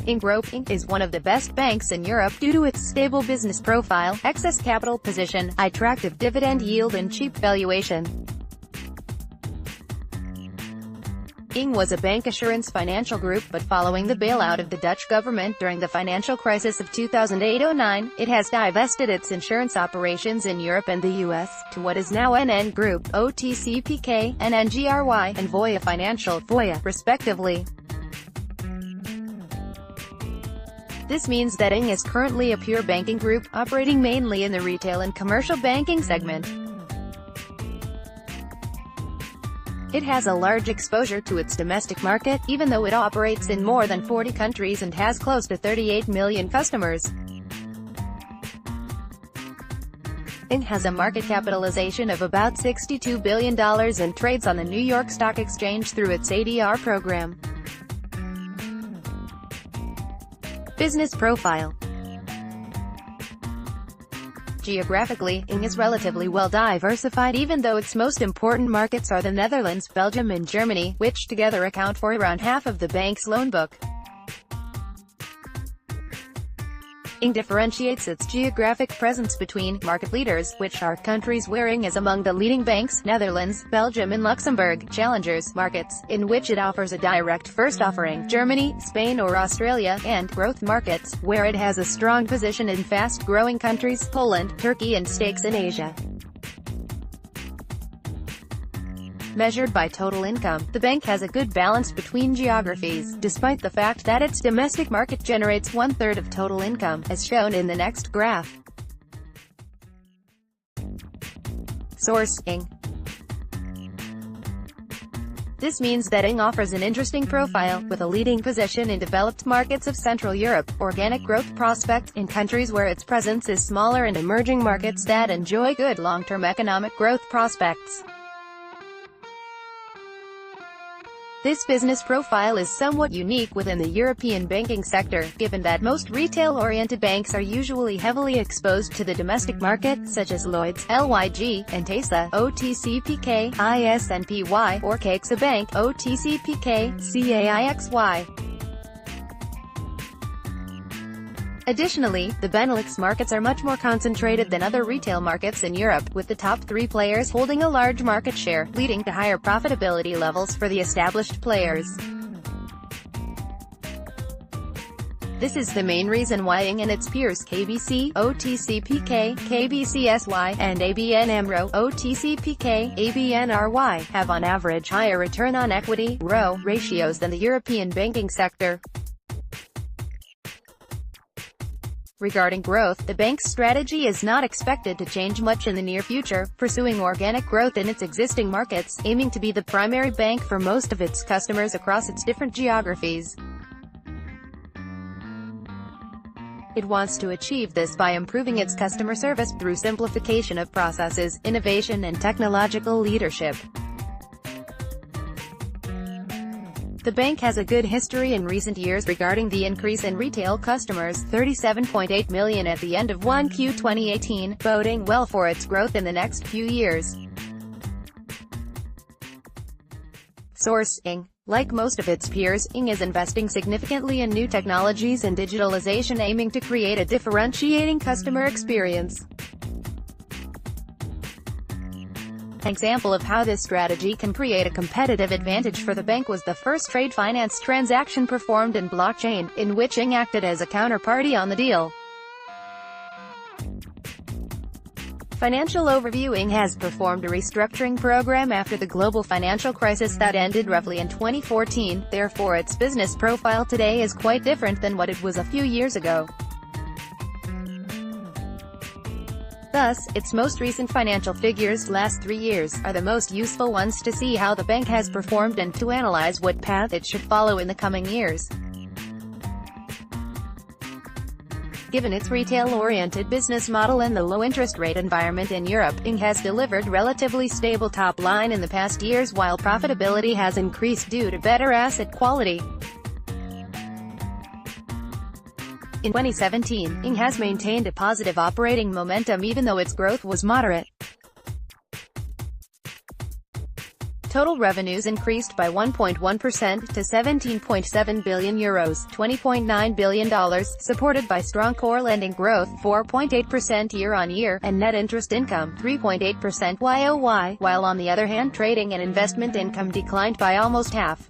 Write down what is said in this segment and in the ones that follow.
Groep, Inc. is one of the best banks in Europe due to its stable business profile, excess capital position, attractive dividend yield and cheap valuation. NNGRY was a bancassurance financial group, but following the bailout of the Dutch government during the financial crisis of 2008-09, it has divested its insurance operations in Europe and the US, to what is now NN Group, OTCPK, NNGRY, and Voya Financial, Voya, respectively. This means that NNGRY is currently a pure banking group, operating mainly in the retail and commercial banking segment. It has a large exposure to its domestic market, even though it operates in more than 40 countries and has close to 38 million customers. NNGRY has a market capitalization of about $62 billion and trades on the New York Stock Exchange through its ADR program. Business profile. Geographically, NNGRY is relatively well diversified, even though its most important markets are the Netherlands, Belgium and Germany, which together account for around half of the bank's loan book. NNGRY differentiates its geographic presence between market leaders, which are countries where NNGRY is among the leading banks, Netherlands, Belgium and Luxembourg, challengers, markets, in which it offers a direct first offering, Germany, Spain or Australia, and growth markets, where it has a strong position in fast-growing countries, Poland, Turkey and stakes in Asia. Measured by total income, the bank has a good balance between geographies, despite the fact that its domestic market generates one-third of total income, as shown in the next graph. Source: NNGRY. This means that NNGRY offers an interesting profile, with a leading position in developed markets of Central Europe, organic growth prospects in countries where its presence is smaller, and emerging markets that enjoy good long-term economic growth prospects. This business profile is somewhat unique within the European banking sector, given that most retail-oriented banks are usually heavily exposed to the domestic market, such as Lloyds, LYG, Intesa, OTCPK, ISNPY, or CaixaBank, OTCPK, CAIXY. Additionally, the Benelux markets are much more concentrated than other retail markets in Europe, with the top 3 players holding a large market share, leading to higher profitability levels for the established players. This is the main reason why NNGRY and its peers KBC, OTCPK, KBCSY, and ABN AMRO, OTCPK, ABNRY, have on average higher return on equity (ROE) ratios than the European banking sector. Regarding growth, the bank's strategy is not expected to change much in the near future, pursuing organic growth in its existing markets, aiming to be the primary bank for most of its customers across its different geographies. It wants to achieve this by improving its customer service through simplification of processes, innovation and technological leadership. The bank has a good history in recent years regarding the increase in retail customers, 37.8 million at the end of 1Q 2018, boding well for its growth in the next few years. Source: NNGRY. Like most of its peers, NNGRY is investing significantly in new technologies and digitalization, aiming to create a differentiating customer experience. An example of how this strategy can create a competitive advantage for the bank was the first trade finance transaction performed in blockchain, in which NNGRY acted as a counterparty on the deal. Financial overview: NNGRY has performed a restructuring program after the global financial crisis that ended roughly in 2014, therefore its business profile today is quite different than what it was a few years ago. Thus, its most recent financial figures, last 3 years, are the most useful ones to see how the bank has performed and to analyze what path it should follow in the coming years. Given its retail-oriented business model and the low-interest rate environment in Europe, NNGRY has delivered relatively stable top line in the past years, while profitability has increased due to better asset quality. In 2017, NNGRY has maintained a positive operating momentum even though its growth was moderate. Total revenues increased by 1.1% to €17.7 billion, $20.9 billion, supported by strong core lending growth, 4.8% year-on-year, and net interest income, 3.8% YOY, while on the other hand trading and investment income declined by almost half.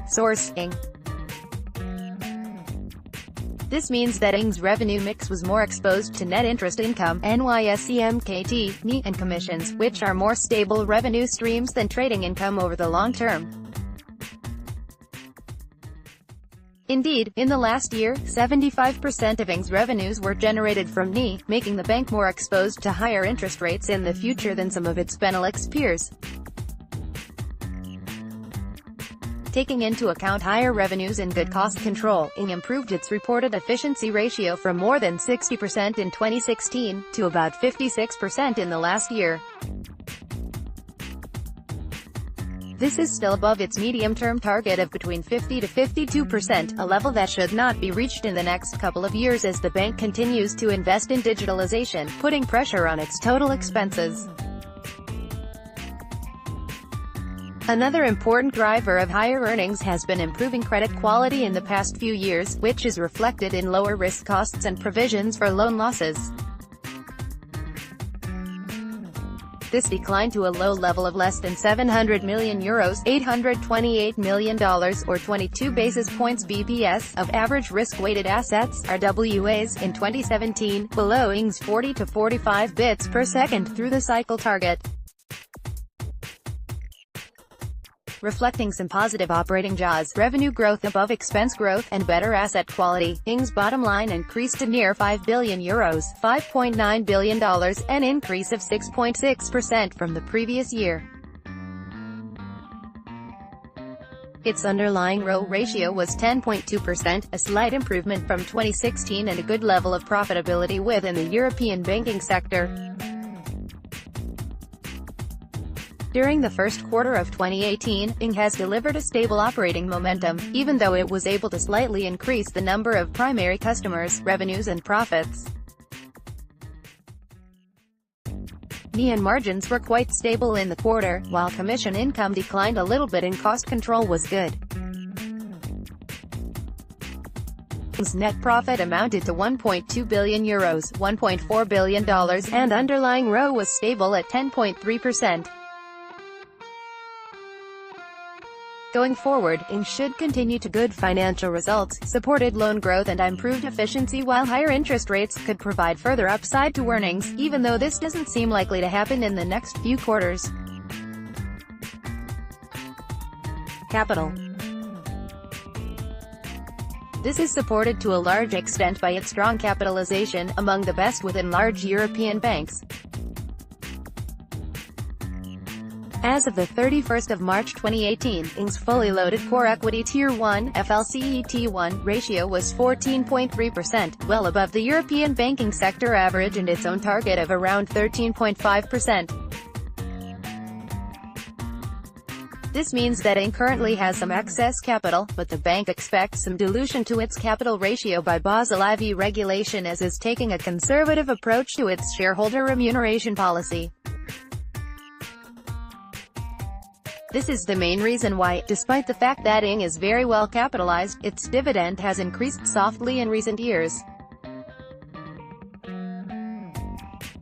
Source: ING. This means that ING's revenue mix was more exposed to net interest income, NYSE MKT, and commissions, which are more stable revenue streams than trading income over the long term. Indeed, in the last year, 75% of ING's revenues were generated from NI, making the bank more exposed to higher interest rates in the future than some of its Benelux peers. Taking into account higher revenues and good cost control, ING improved its reported efficiency ratio from more than 60% in 2016, to about 56% in the last year. This is still above its medium-term target of between 50 to 52%, a level that should not be reached in the next couple of years as the bank continues to invest in digitalization, putting pressure on its total expenses. Another important driver of higher earnings has been improving credit quality in the past few years, which is reflected in lower risk costs and provisions for loan losses. This declined to a low level of less than €700 million, $828 million, or 22 basis points BPS, of average risk-weighted assets, RWAs, in 2017, below ING's 40 to 45 bps per second through-the-cycle target. Reflecting some positive operating jaws, revenue growth above expense growth, and better asset quality, ING's bottom line increased to near €5 billion, $5.9 billion, an increase of 6.6% from the previous year. Its underlying ROE ratio was 10.2%, a slight improvement from 2016 and a good level of profitability within the European banking sector. During the first quarter of 2018, ING has delivered a stable operating momentum, even though it was able to slightly increase the number of primary customers, revenues and profits. NI and margins were quite stable in the quarter, while commission income declined a little bit and cost control was good. ING's net profit amounted to €1.2 billion, $1.4 billion, and underlying ROE was stable at 10.3%. Going forward, ING should continue to good financial results, supported loan growth and improved efficiency, while higher interest rates could provide further upside to earnings, even though this doesn't seem likely to happen in the next few quarters. Capital. This is supported to a large extent by its strong capitalization, among the best within large European banks. As of the 31st of March 2018, ING's fully loaded Core Equity Tier 1 (FLCET1) ratio was 14.3%, well above the European banking sector average and its own target of around 13.5%. This means that ING currently has some excess capital, but the bank expects some dilution to its capital ratio by Basel IV regulation, as is taking a conservative approach to its shareholder remuneration policy. This is the main reason why, despite the fact that ING is very well capitalized, its dividend has increased softly in recent years.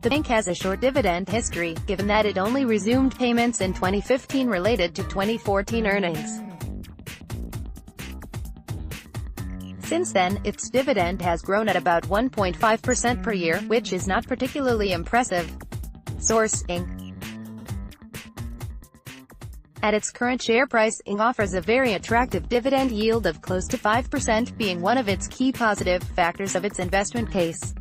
The bank has a short dividend history, given that it only resumed payments in 2015 related to 2014 earnings. Since then, its dividend has grown at about 1.5% per year, which is not particularly impressive. Source: ING. At its current share price, ING offers a very attractive dividend yield of close to 5%, being one of its key positive factors of its investment case.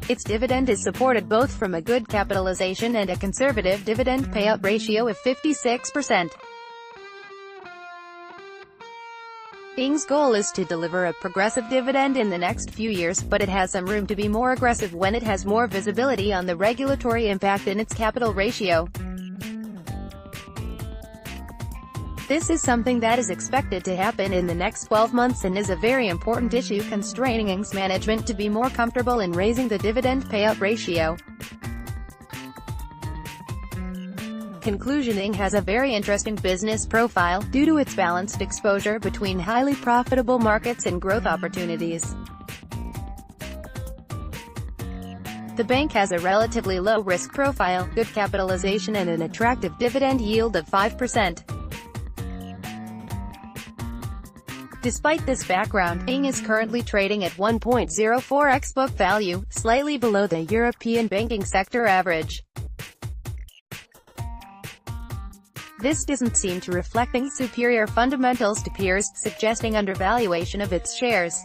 Its dividend is supported both from a good capitalization and a conservative dividend payout ratio of 56%. ING's goal is to deliver a progressive dividend in the next few years, but it has some room to be more aggressive when it has more visibility on the regulatory impact in its capital ratio. This is something that is expected to happen in the next 12 months and is a very important issue constraining management to be more comfortable in raising the dividend payout ratio. Conclusion: has a very interesting business profile, due to its balanced exposure between highly profitable markets and growth opportunities. The bank has a relatively low risk profile, good capitalization and an attractive dividend yield of 5%. Despite this background, NNGRY is currently trading at 1.04x book value, slightly below the European banking sector average. This doesn't seem to reflecting superior fundamentals to peers, suggesting undervaluation of its shares.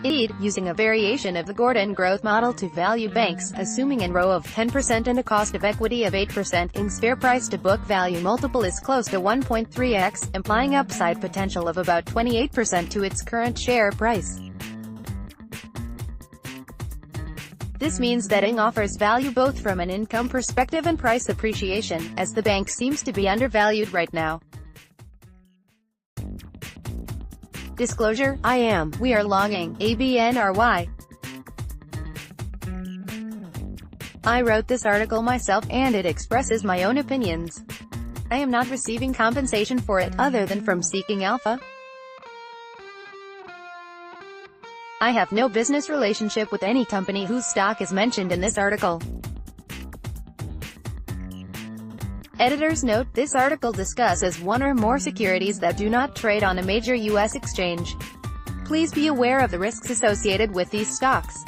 Indeed, using a variation of the Gordon growth model to value banks, assuming an ROE of 10% and a cost of equity of 8%, NNGRY's fair price to book value multiple is close to 1.3x, implying upside potential of about 28% to its current share price. This means that NNGRY offers value both from an income perspective and price appreciation, as the bank seems to be undervalued right now. Disclosure: we are longing, ABNRY. I wrote this article myself, and it expresses my own opinions. I am not receiving compensation for it, other than from seeking alpha. I have no business relationship with any company whose stock is mentioned in this article. Editor's note: this article discusses one or more securities that do not trade on a major U.S. exchange. Please be aware of the risks associated with these stocks.